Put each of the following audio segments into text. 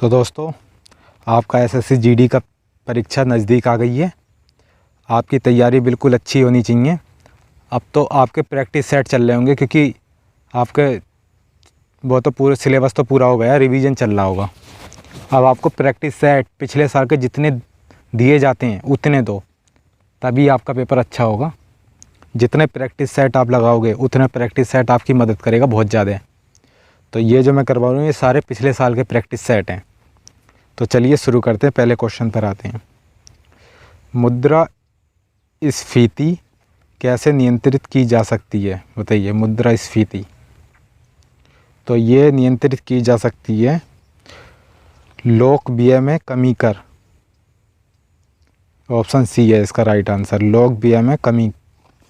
तो दोस्तों, आपका एसएससी जीडी का परीक्षा नज़दीक आ गई है। आपकी तैयारी बिल्कुल अच्छी होनी चाहिए। अब तो आपके प्रैक्टिस सेट चल रहे होंगे, क्योंकि आपके वो तो पूरे सिलेबस तो पूरा हो गया, रिवीजन चल रहा होगा। अब आपको प्रैक्टिस सेट पिछले साल के जितने दिए जाते हैं उतने दो, तभी आपका पेपर अच्छा होगा। जितने प्रैक्टिस सेट आप लगाओगे उतने प्रैक्टिस सेट आपकी मदद करेगा बहुत ज़्यादा। तो ये जो मैं करवा रहा हूँ ये सारे पिछले साल के प्रैक्टिस सेट हैं। तो चलिए शुरू करते हैं, पहले क्वेश्चन पर आते हैं। मुद्रास्फीति कैसे नियंत्रित की जा सकती है, बताइए। मुद्रास्फीति तो ये नियंत्रित की जा सकती है लोक व्यय में कमी कर। ऑप्शन सी है इसका राइट आंसर। लोक व्यय में कमी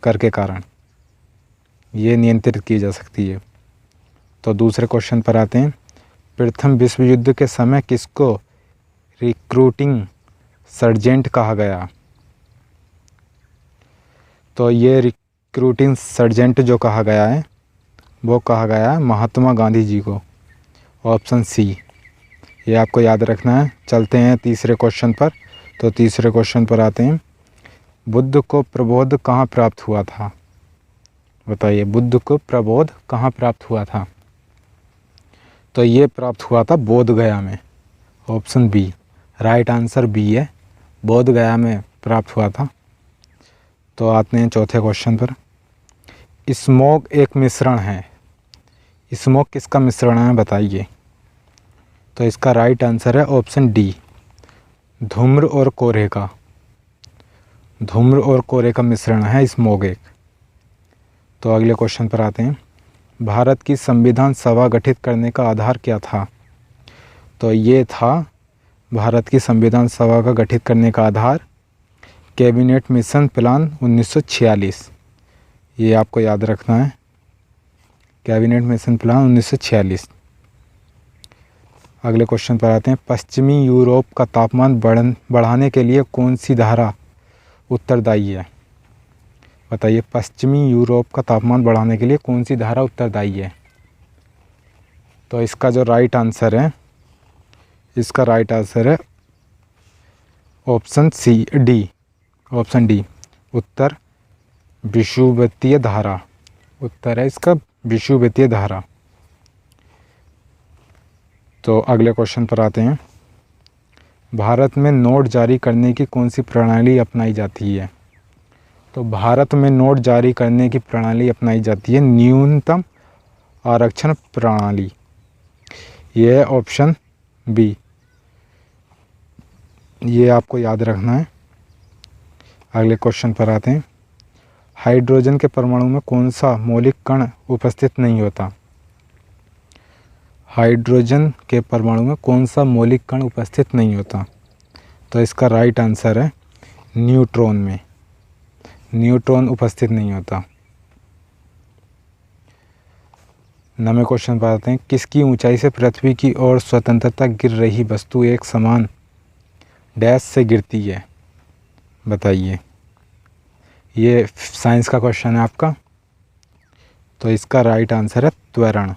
कर के कारण ये नियंत्रित की जा सकती है। तो दूसरे क्वेश्चन पर आते हैं। प्रथम विश्व युद्ध के समय किसको रिक्रूटिंग सर्जेंट कहा गया? तो ये रिक्रूटिंग सर्जेंट जो कहा गया है वो कहा गया है महात्मा गांधी जी को। ऑप्शन सी, ये आपको याद रखना है। चलते हैं तीसरे क्वेश्चन पर। तो तीसरे क्वेश्चन पर आते हैं। बुद्ध को प्रबोध कहाँ प्राप्त हुआ था? बताइए, बुद्ध को प्रबोध कहाँ प्राप्त हुआ था? तो ये प्राप्त हुआ था बोध गया में। Option B, right answer B है, बोध गया में प्राप्त हुआ था। तो आते हैं चौथे क्वेश्चन पर। स्मोग एक मिश्रण है। स्मोग किसका मिश्रण है, बताइए। तो इसका राइट आंसर है ऑप्शन डी, धूम्र और कोहरे का। धूम्र और कोहरे का मिश्रण है स्मोग एक। तो अगले क्वेश्चन पर आते हैं। भारत की संविधान सभा गठित करने का आधार क्या था? तो ये था भारत की संविधान सभा का गठित करने का आधार कैबिनेट मिशन प्लान 1946। ये आपको याद रखना है, कैबिनेट मिशन प्लान 1946। अगले क्वेश्चन पर आते हैं। पश्चिमी यूरोप का तापमान बढ़ाने के लिए कौन सी धारा उत्तरदायी है? बताइए, पश्चिमी यूरोप का तापमान बढ़ाने के लिए कौन सी धारा उत्तरदायी है? तो इसका जो राइट आंसर है, इसका राइट आंसर है option C, D. Option D, उत्तर विषुवतीय धारा। उत्तर है इसका विषुवतीय धारा। तो अगले क्वेश्चन पर आते हैं। भारत में नोट जारी करने की कौन सी प्रणाली अपनाई जाती है? तो भारत में नोट जारी करने की प्रणाली अपनाई जाती है न्यूनतम आरक्षण प्रणाली। यह है ऑप्शन बी। ये आपको याद रखना है। अगले क्वेश्चन पर आते हैं। हाइड्रोजन के परमाणु में कौन सा मौलिक कण उपस्थित नहीं होता? हाइड्रोजन के परमाणु में कौन सा मौलिक कण उपस्थित नहीं होता? तो इसका राइट आंसर है न्यूट्रॉन में। न्यूट्रॉन उपस्थित नहीं होता। 9वें क्वेश्चन पर आते हैं। किसकी ऊंचाई से पृथ्वी की ओर स्वतंत्रता गिर रही वस्तु एक समान डैश से गिरती है? बताइए। ये साइंस का क्वेश्चन है आपका। तो इसका राइट आंसर है त्वरण।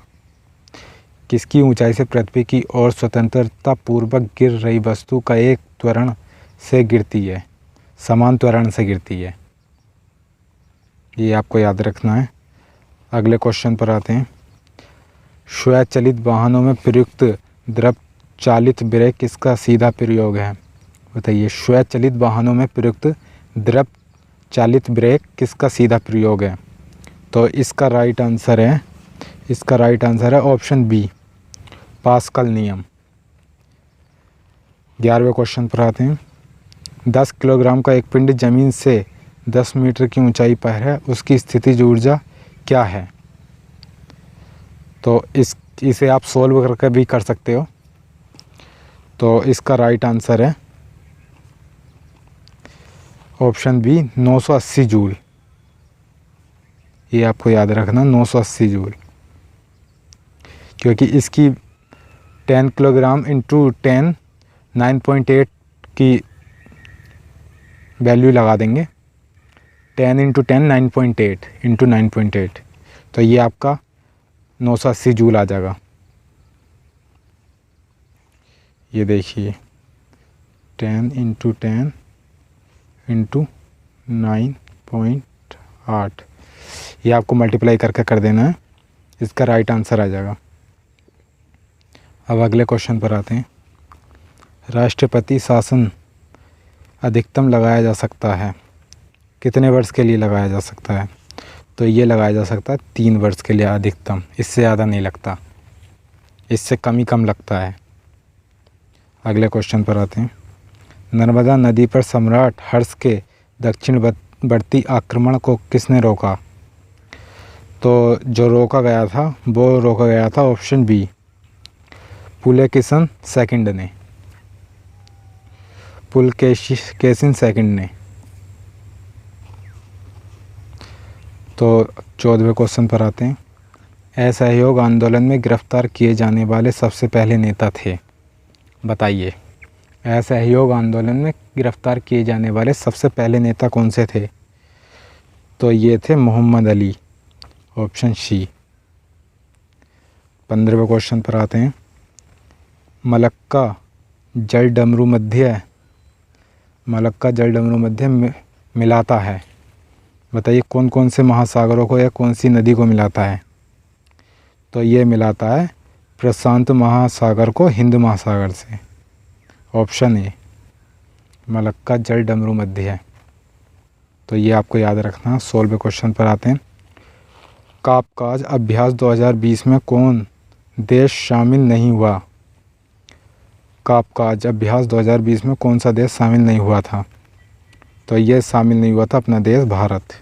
किसकी ऊंचाई से पृथ्वी की ओर स्वतंत्रता पूर्वक गिर रही वस्तु का एक त्वरण से गिरती है, समान त्वरण से गिरती है। ये आपको याद रखना है। अगले क्वेश्चन पर आते हैं। स्वचालित वाहनों में प्रयुक्त द्रव चालित ब्रेक किसका सीधा प्रयोग है? बताइए, स्वचालित वाहनों में प्रयुक्त द्रव चालित ब्रेक किसका सीधा प्रयोग है? तो इसका राइट आंसर है, इसका राइट आंसर है ऑप्शन बी, पास्कल नियम। 11वें क्वेश्चन पर आते हैं। 10 किलोग्राम का एक पिंड जमीन से 10 मीटर की ऊंचाई पर है, उसकी स्थितिज ऊर्जा क्या है? तो इसे आप सोल्व करके भी कर सकते हो। तो इसका राइट आंसर है ऑप्शन बी, 980 जूल। ये आपको याद रखना, 980 जूल, क्योंकि इसकी 10 किलोग्राम इंटू 10 9.8 की वैल्यू लगा देंगे। 10 इंटू 10 9.8 इंटू 9.8, तो ये आपका 980 जूल आ जाएगा। ये देखिए 10 इंटू 10 इंटू 9.8, ये आपको मल्टीप्लाई करके कर देना है, इसका राइट आंसर आ जाएगा। अब अगले क्वेश्चन पर आते हैं। राष्ट्रपति शासन अधिकतम लगाया जा सकता है, कितने वर्ष के लिए लगाया जा सकता है? तो ये लगाया जा सकता है 3 वर्ष के लिए अधिकतम, इससे ज़्यादा नहीं लगता, इससे कम ही कम लगता है। अगले क्वेश्चन पर आते हैं। नर्मदा नदी पर सम्राट हर्ष के दक्षिणवर्ती आक्रमण को किसने रोका? तो जो रोका गया था ऑप्शन बी, पुलकेशिन सेकंड ने, पुलकेशिन सेकंड ने। तो 14वें क्वेश्चन पर आते हैं। असहयोग आंदोलन में गिरफ्तार किए जाने वाले सबसे पहले नेता थे, बताइए। असहयोग आंदोलन में गिरफ्तार किए जाने वाले सबसे पहले नेता कौन से थे? तो ये थे मोहम्मद अली, ऑप्शन सी। 15वें क्वेश्चन पर आते हैं। मलक्का जलडमरू मध्य मिलाता है, बताइए कौन कौन से महासागरों को या कौन सी नदी को मिलाता है? तो ये मिलाता है प्रशांत महासागर को हिंद महासागर से, ऑप्शन ए, मलक्का जलडमरू मध्य है। तो ये आपको याद रखना। 16वें क्वेश्चन पर आते हैं। कापकाज अभ्यास 2020 में कौन देश शामिल नहीं हुआ? कापकाज अभ्यास 2020 में कौन सा देश शामिल नहीं हुआ था? तो ये शामिल नहीं हुआ था अपना देश भारत।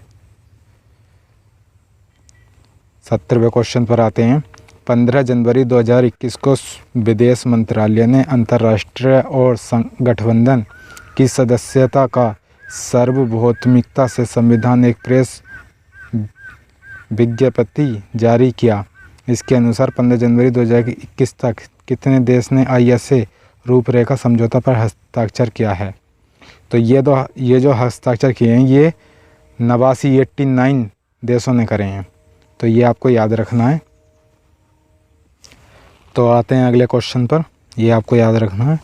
17वें क्वेश्चन पर आते हैं। 15 जनवरी 2021 को विदेश मंत्रालय ने अंतर्राष्ट्रीय और गठबंधन की सदस्यता का सार्वभौमिकता से संविधान एक प्रेस विज्ञप्ति जारी किया। इसके अनुसार 15 जनवरी 2021 तक कितने देश ने ISA रूपरेखा समझौता पर हस्ताक्षर किया है? तो ये जो हस्ताक्षर किए हैं ये 89 देशों ने करे हैं, तो ये आपको याद रखना है। तो आते हैं अगले क्वेश्चन पर, ये आपको याद रखना है।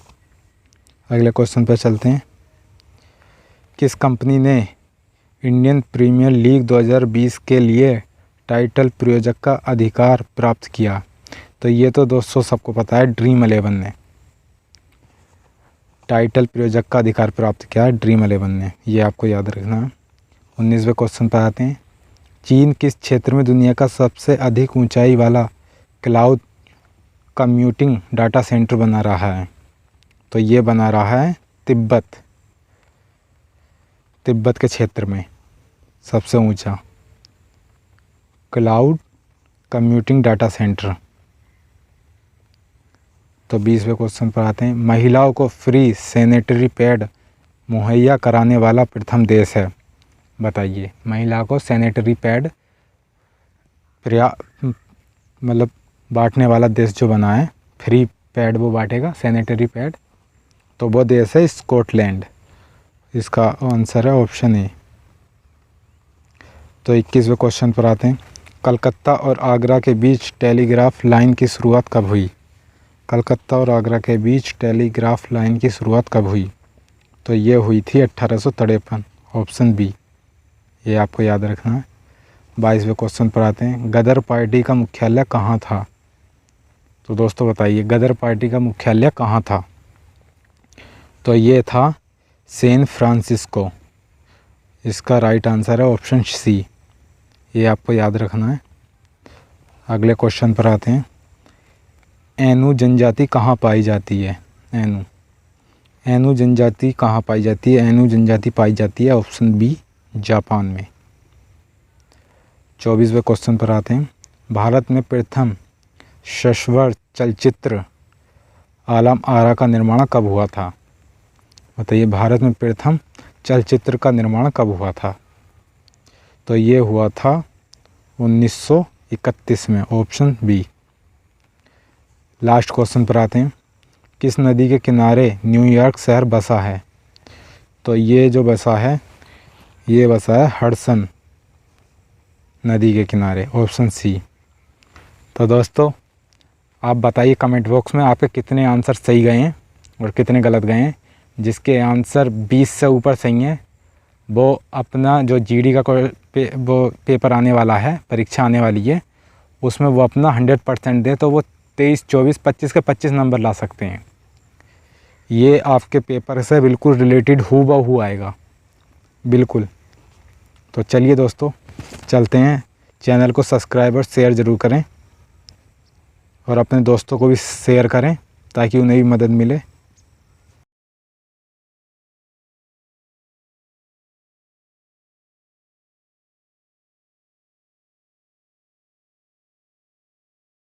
अगले क्वेश्चन पर चलते हैं। किस कंपनी ने इंडियन प्रीमियर लीग 2020 के लिए टाइटल प्रायोजक का अधिकार प्राप्त किया? तो ये तो दोस्तों सबको पता है, ड्रीम 11 ने टाइटल प्रायोजक का अधिकार प्राप्त किया, ड्रीम 11 ने, ये आपको याद रखना है। 19वें क्वेश्चन पर आते हैं। चीन किस क्षेत्र में दुनिया का सबसे अधिक ऊंचाई वाला क्लाउड कंप्यूटिंग डाटा सेंटर बना रहा है? तो ये बना रहा है तिब्बत के क्षेत्र में सबसे ऊंचा क्लाउड कंप्यूटिंग डाटा सेंटर। तो 20वें क्वेश्चन पर आते हैं। महिलाओं को फ्री सैनिटरी पैड मुहैया कराने वाला प्रथम देश है, बताइए। महिला को सैनिटरी पैड मतलब बांटने वाला देश जो बना है, फ्री पैड वो बांटेगा सैनिटरी पैड, तो वो देश है स्कॉटलैंड। इसका आंसर है ऑप्शन ए। तो 21वें क्वेश्चन पर आते हैं। कलकत्ता और आगरा के बीच टेलीग्राफ लाइन की शुरुआत कब हुई? कलकत्ता और आगरा के बीच टेलीग्राफ लाइन की शुरुआत कब हुई? तो ये हुई थी 1853, ऑप्शन बी, ये आपको याद रखना है। 22वें क्वेश्चन पर आते हैं। गदर पार्टी का मुख्यालय कहाँ था? तो दोस्तों बताइए गदर पार्टी का मुख्यालय कहाँ था? तो ये था सैन फ्रांसिस्को, इसका राइट आंसर है ऑप्शन सी, ये आपको याद रखना है। अगले क्वेश्चन पर आते हैं। एनु जनजाति कहाँ पाई जाती है? एनु जनजाति कहाँ पाई जाती है? एनु जनजाति पाई जाती है ऑप्शन बी, जापान में। 24वें क्वेश्चन पर आते हैं। भारत में प्रथम सशवर चलचित्र आलम आरा का निर्माण कब हुआ था? बताइए भारत में प्रथम चलचित्र का निर्माण कब हुआ था? तो ये हुआ था 1931 में, ऑप्शन बी। लास्ट क्वेश्चन पर आते हैं। किस नदी के किनारे न्यूयॉर्क शहर बसा है? तो ये जो बसा है ये बसा है हडसन नदी के किनारे, ऑप्शन सी। तो दोस्तों आप बताइए कमेंट बॉक्स में आपके कितने आंसर सही गए हैं और कितने गलत गए हैं। जिसके आंसर 20 से ऊपर सही हैं वो अपना जो जीडी का वो पेपर आने वाला है, परीक्षा आने वाली है, उसमें वो अपना 100% दे तो वो 23, 24, 25 के 25 नंबर ला सकते हैं। ये आपके पेपर से बिल्कुल रिलेटेड हूबहू आएगा, बिल्कुल। तो चलिए दोस्तों चलते हैं। चैनल को सब्सक्राइब और शेयर ज़रूर करें और अपने दोस्तों को भी शेयर करें ताकि उन्हें भी मदद मिले।